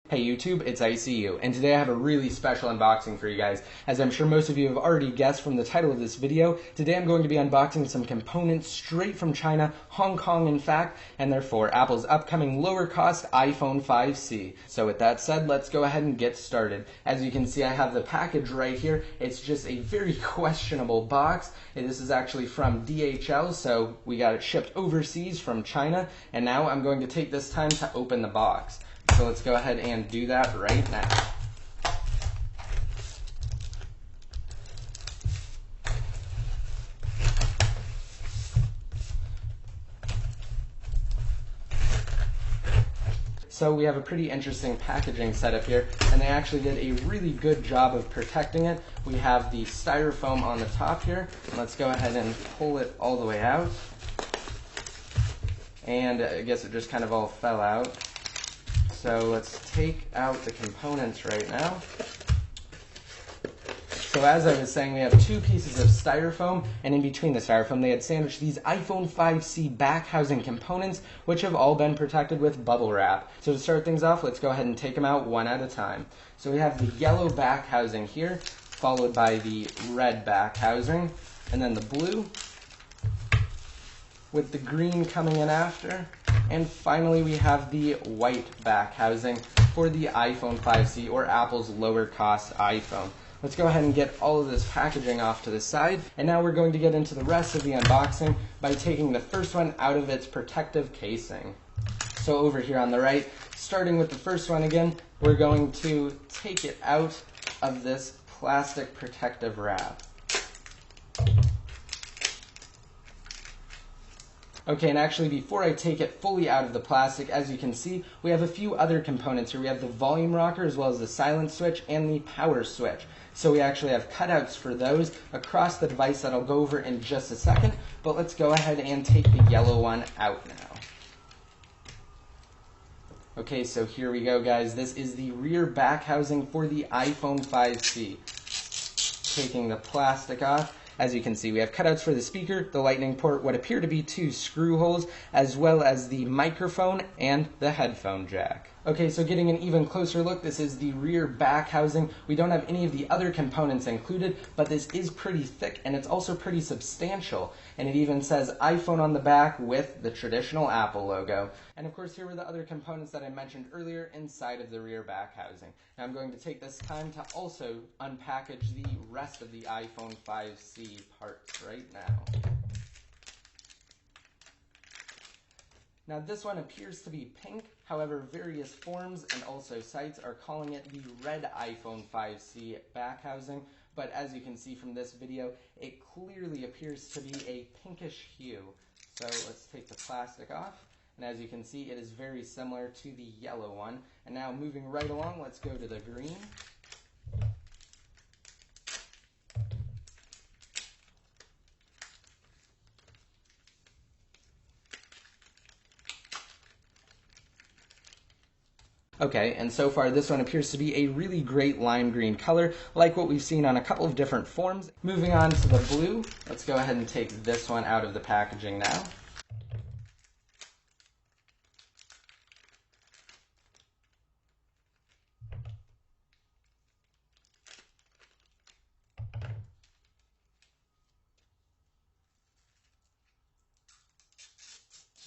Hey YouTube, it's ICU, and today I have a really special unboxing for you guys. As I'm sure most of you have already guessed from the title of this video, today I'm going to be unboxing some components straight from China, Hong Kong in fact, and they're for Apple's upcoming lower cost iPhone 5C. So with that said, let's go ahead and get started. As you can see, I have the package right here. It's just a very questionable box, and this is actually from DHL, so we got it shipped overseas from China, and now I'm going to take this time to open the box. So let's go ahead and do that right now. So we have a pretty interesting packaging setup here, and they actually did a really good job of protecting it. We have the styrofoam on the top here. Let's go ahead and pull it all the way out. And I guess it just kind of all fell out. So let's take out the components right now. So as I was saying, we have two pieces of styrofoam, and in between the styrofoam they had sandwiched these iPhone 5C back housing components, which have all been protected with bubble wrap. So to start things off, let's go ahead and take them out one at a time. So we have the yellow back housing here, followed by the red back housing, and then the blue, with the green coming in after. And finally, we have the white back housing for the iPhone 5C, or Apple's lower cost iPhone. Let's go ahead and get all of this packaging off to the side. And now we're going to get into the rest of the unboxing by taking the first one out of its protective casing. So over here on the right, starting with the first one again, we're going to take it out of this plastic protective wrap. Okay, and actually before I take it fully out of the plastic, as you can see, we have a few other components here. We have the volume rocker as well as the silent switch and the power switch. So we actually have cutouts for those across the device that I'll go over in just a second, but let's go ahead and take the yellow one out now. Okay, so here we go guys. This is the rear back housing for the iPhone 5C. Taking the plastic off. As you can see, we have cutouts for the speaker, the lightning port, what appear to be two screw holes, as well as the microphone and the headphone jack. Okay, so getting an even closer look, this is the rear back housing. We don't have any of the other components included, but this is pretty thick and it's also pretty substantial. And it even says iPhone on the back with the traditional Apple logo. And of course, here were the other components that I mentioned earlier inside of the rear back housing. Now I'm going to take this time to also unpackage the rest of the iPhone 5C parts right now. Now this one appears to be pink, however various forums and also sites are calling it the red iPhone 5C back housing, but as you can see from this video, it clearly appears to be a pinkish hue. So let's take the plastic off, and as you can see it is very similar to the yellow one. And now moving right along, let's go to the green. Okay, and so far this one appears to be a really great lime green color, like what we've seen on a couple of different forms. Moving on to the blue, let's go ahead and take this one out of the packaging now.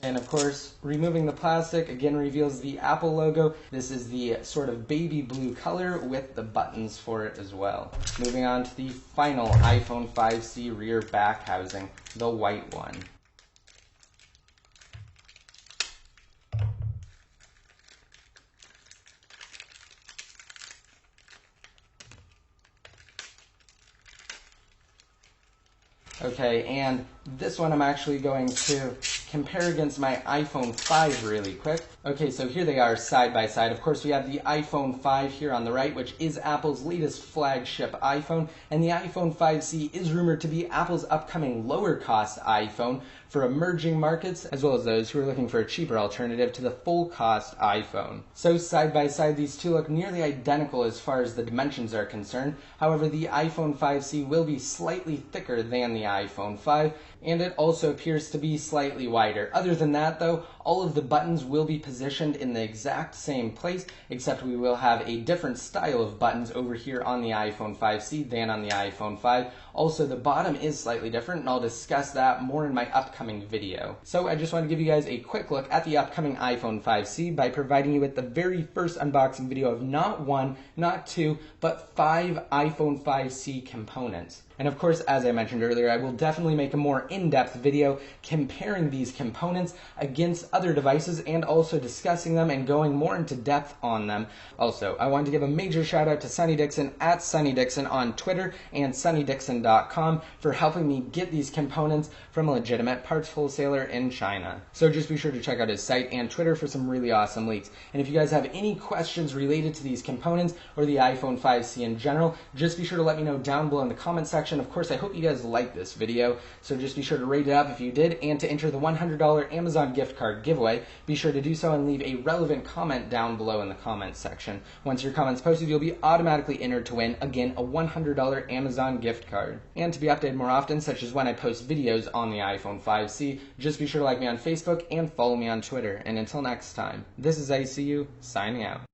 And of course, removing the plastic again reveals the Apple logo. This is the sort of baby blue color with the buttons for it as well. Moving on to the final iPhone 5C rear back housing, the white one. Okay, and this one I'm actually going to compare against my iPhone 5 really quick. Okay, so here they are side by side. Of course, we have the iPhone 5 here on the right, which is Apple's latest flagship iPhone, and the iPhone 5C is rumored to be Apple's upcoming lower cost iPhone for emerging markets, as well as those who are looking for a cheaper alternative to the full cost iPhone. So side by side, these two look nearly identical as far as the dimensions are concerned. However, the iPhone 5C will be slightly thicker than the iPhone 5, and it also appears to be slightly wider. Other than that though, all of the buttons will be positioned in the exact same place, except we will have a different style of buttons over here on the iPhone 5C than on the iPhone 5. Also, the bottom is slightly different, and I'll discuss that more in my upcoming video. So I just want to give you guys a quick look at the upcoming iPhone 5C by providing you with the very first unboxing video of not one, not two, but 5 iPhone 5C components. And of course, as I mentioned earlier, I will definitely make a more in-depth video comparing these components against other devices and also discussing them and going more into depth on them. Also, I wanted to give a major shout out to Sunny Dixon at Sunny Dixon on Twitter and sunnydixon.com for helping me get these components from a legitimate parts wholesaler in China. So just be sure to check out his site and Twitter for some really awesome leaks. And if you guys have any questions related to these components or the iPhone 5C in general, just be sure to let me know down below in the comment section. Of course, I hope you guys liked this video, so just be sure to rate it up if you did, and to enter the $100 Amazon gift card giveaway, be sure to do so and leave a relevant comment down below in the comments section. Once your comment's posted, you'll be automatically entered to win, again, a $100 Amazon gift card. And to be updated more often, such as when I post videos on the iPhone 5C, just be sure to like me on Facebook and follow me on Twitter. And until next time, this is ICU, signing out.